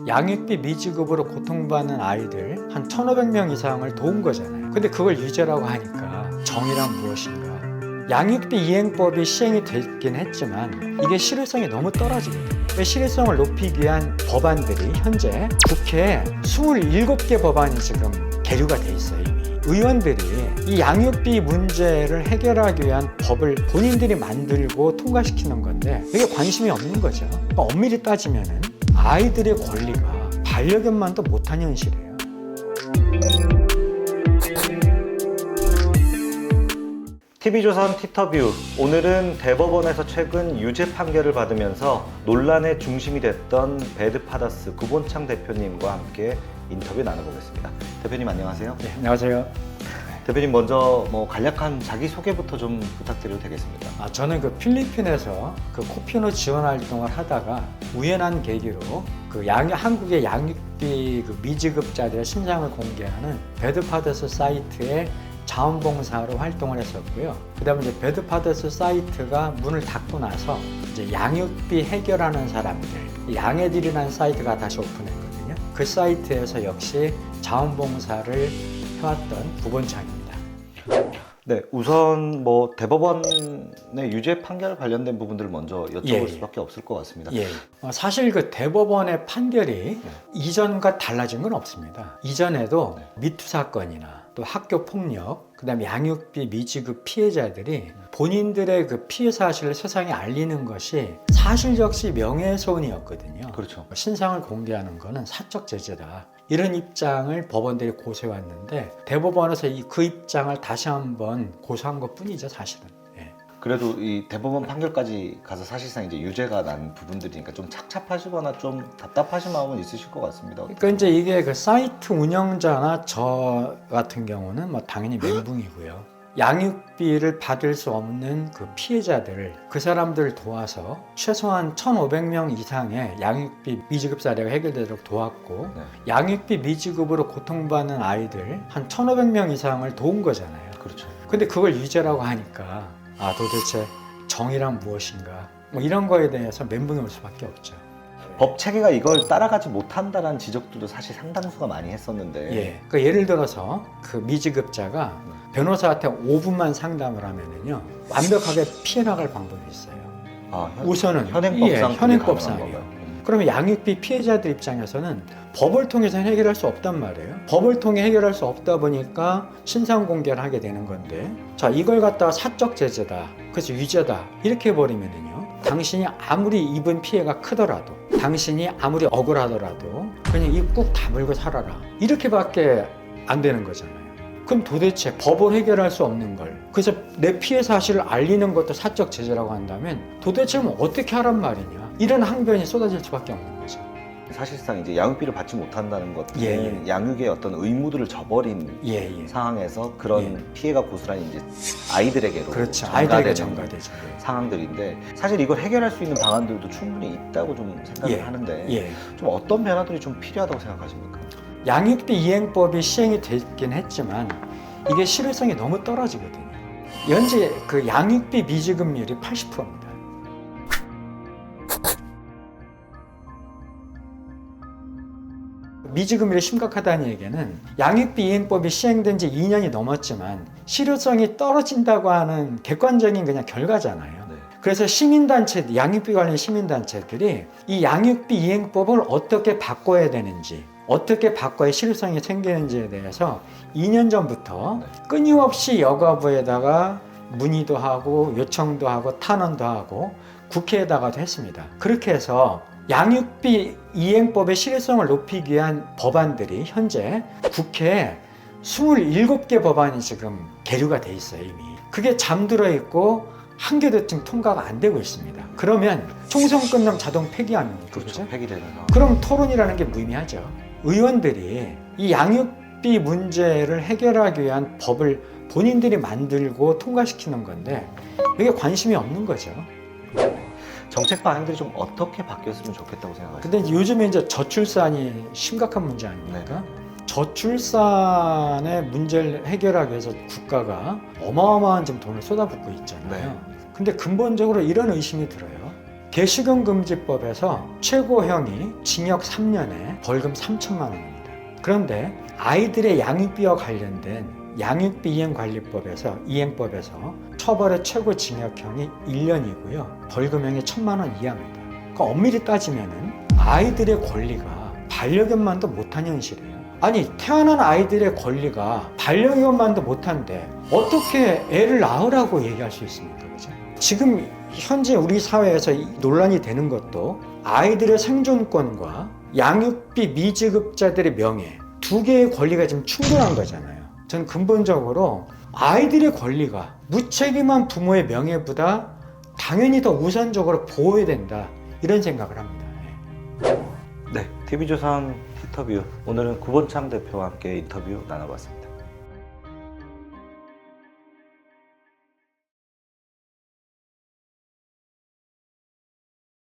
양육비 미지급으로 고통받는 아이들 한 1,500명 이상을 도운 거잖아요. 근데 그걸 유죄라고 하니까 정의란 무엇인가? 양육비 이행법이 시행이 됐긴 했지만 이게 실효성이 너무 떨어지거든요. 실효성을 높이기 위한 법안들이 현재 국회에 27개 법안이 지금 계류가 돼 있어요. 이미. 의원들이 이 양육비 문제를 해결하기 위한 법을 본인들이 만들고 통과시키는 건데 이게 관심이 없는 거죠. 그러니까 엄밀히 따지면은 아이들의 권리가 반려견만도 못한 현실이에요. TV조선 티터뷰, 오늘은 대법원에서 최근 유죄 판결을 받으면서 논란의 중심이 됐던 배드파더스 구본창 대표님과 함께 인터뷰 나눠보겠습니다. 대표님 안녕하세요. 네, 안녕하세요. 대표님 먼저 간략한 자기소개부터 좀 부탁드려도 되겠습니까? 저는 그 필리핀에서 그 코피노 지원 활동을 하다가 우연한 계기로 한국의 양육비 미지급자들의 신상을 공개하는 배드파더스 사이트에 자원봉사로 활동을 했었고요. 그다음에 이제 배드파더스 사이트가 문을 닫고 나서 이제 양육비 해결하는 사람들, 양애들이라는 사이트가 다시 오픈했거든요. 그 사이트에서 역시 자원봉사를 해왔던 구본창입니다. 네, 우선 대법원의 유죄 판결 관련된 부분들을 먼저 여쭤볼 수밖에 없을 것 같습니다. 사실 그 대법원의 판결이 이전과 달라진 건 없습니다. 이전에도 미투 사건이나 또 학교 폭력, 그다음에 양육비 미지급 피해자들이 본인들의 그 피해 사실을 세상에 알리는 것이 사실 역시 명예훼손이었거든요. 그렇죠. 신상을 공개하는 것은 사적 제재다. 이런 입장을 법원들이 고소해왔는데 대법원에서 그 입장을 다시 한번 고소한 것뿐이죠, 사실은. 그래도 이 대법원 판결까지 가서 사실상 이제 유죄가 난 부분들이니까 좀 착잡하시거나 좀 답답하신 마음은 있으실 것 같습니다. 그러니까 이제 이게 그 사이트 운영자나 저 같은 경우는 당연히 멘붕이고요. 양육비를 받을 수 없는 그 피해자들, 그 사람들을 도와서 최소한 1,500명 이상의 양육비 미지급 사례가 해결되도록 도왔고, 양육비 미지급으로 고통받는 아이들 한 1,500명 이상을 도운 거잖아요. 그렇죠. 근데 그걸 유죄라고 하니까 도대체 정의란 무엇인가? 이런 거에 대해서 멘붕이 올 수밖에 없죠. 법 체계가 이걸 따라가지 못한다는 지적들도 사실 상당수가 많이 했었는데. 그러니까 예를 들어서 그 미지급자가 변호사한테 5분만 상담을 하면은요 완벽하게 피해 나갈 방법이 있어요. 우선은 현행법상이에요. 그러면 양육비 피해자들 입장에서는 법을 통해서는 해결할 수 없단 말이에요. 법을 통해 해결할 수 없다 보니까 신상 공개를 하게 되는 건데, 자, 이걸 갖다가 사적 제재다, 그래서 유죄다 이렇게 해버리면은요 당신이 아무리 입은 피해가 크더라도, 당신이 아무리 억울하더라도 그냥 입 꾹 다물고 살아라, 이렇게밖에 안 되는 거잖아요. 그럼 도대체 법을 해결할 수 없는 걸, 그래서 내 피해 사실을 알리는 것도 사적 제재라고 한다면 도대체 어떻게 하란 말이냐, 이런 항변이 쏟아질 수밖에 없는 거죠. 사실상 이제 양육비를 받지 못한다는 것은 양육의 어떤 의무들을 저버린 상황에서 그런 피해가 고스란히 이제 아이들에게로 아이들에게 전가되죠. 상황들인데, 사실 이걸 해결할 수 있는 방안들도 충분히 있다고 좀 생각을 하는데 좀 어떤 변화들이 좀 필요하다고 생각하십니까? 양육비 이행법이 시행이 됐긴 했지만 이게 실효성이 너무 떨어지거든요. 현재 그 양육비 미지급률이 80%입니다. 미지급률이 심각하다는 얘기는 양육비 이행법이 시행된 지 2년이 넘었지만 실효성이 떨어진다고 하는 객관적인 그냥 결과잖아요. 그래서 시민단체, 양육비 관련 시민단체들이 이 양육비 이행법을 어떻게 바꿔야 되는지, 어떻게 바꿔야 실효성이 생기는지에 대해서 2년 전부터 끊임없이 여가부에다가 문의도 하고 요청도 하고 탄원도 하고 국회에다가도 했습니다. 그렇게 해서 양육비 이행법의 실효성을 높이기 위한 법안들이 현재 국회에 27개 법안이 지금 계류가 돼 있어요. 이미 그게 잠들어 있고 한 개도 지금 통과가 안 되고 있습니다. 그러면 총선 끝나면 자동 폐기 아닙니까? 그렇죠. 폐기되는. 그럼 토론이라는 게 무의미하죠. 의원들이 이 양육비 문제를 해결하기 위한 법을 본인들이 만들고 통과시키는 건데 이게 관심이 없는 거죠. 정책 방향들이 좀 어떻게 바뀌었으면 좋겠다고 생각하세요? 근데 요즘에 이제 저출산이 심각한 문제 아닙니까? 저출산의 문제를 해결하기 위해서 국가가 어마어마한 지금 돈을 쏟아붓고 있잖아요. 근데 근본적으로 이런 의심이 들어요. 개식용금지법에서 최고형이 징역 3년에 벌금 3천만 원입니다. 그런데 아이들의 양육비와 관련된 양육비 이행관리법에서 이행법에서 처벌의 최고 징역형이 1년이고요. 벌금형이 1,000만 원 이하입니다. 그러니까 엄밀히 따지면은 아이들의 권리가 반려견만도 못한 현실이에요. 아니 태어난 아이들의 권리가 반려견만도 못한데 어떻게 애를 낳으라고 얘기할 수 있습니까? 그죠? 지금 현재 우리 사회에서 논란이 되는 것도 아이들의 생존권과 양육비 미지급자들의 명예 두 개의 권리가 지금 충돌한 거잖아요. 전 근본적으로 아이들의 권리가 무책임한 부모의 명예보다 당연히 더 우선적으로 보호해야 된다 이런 생각을 합니다. 네, TV조선 히터뷰 오늘은 구본창 대표와 함께 인터뷰 나눠봤습니다.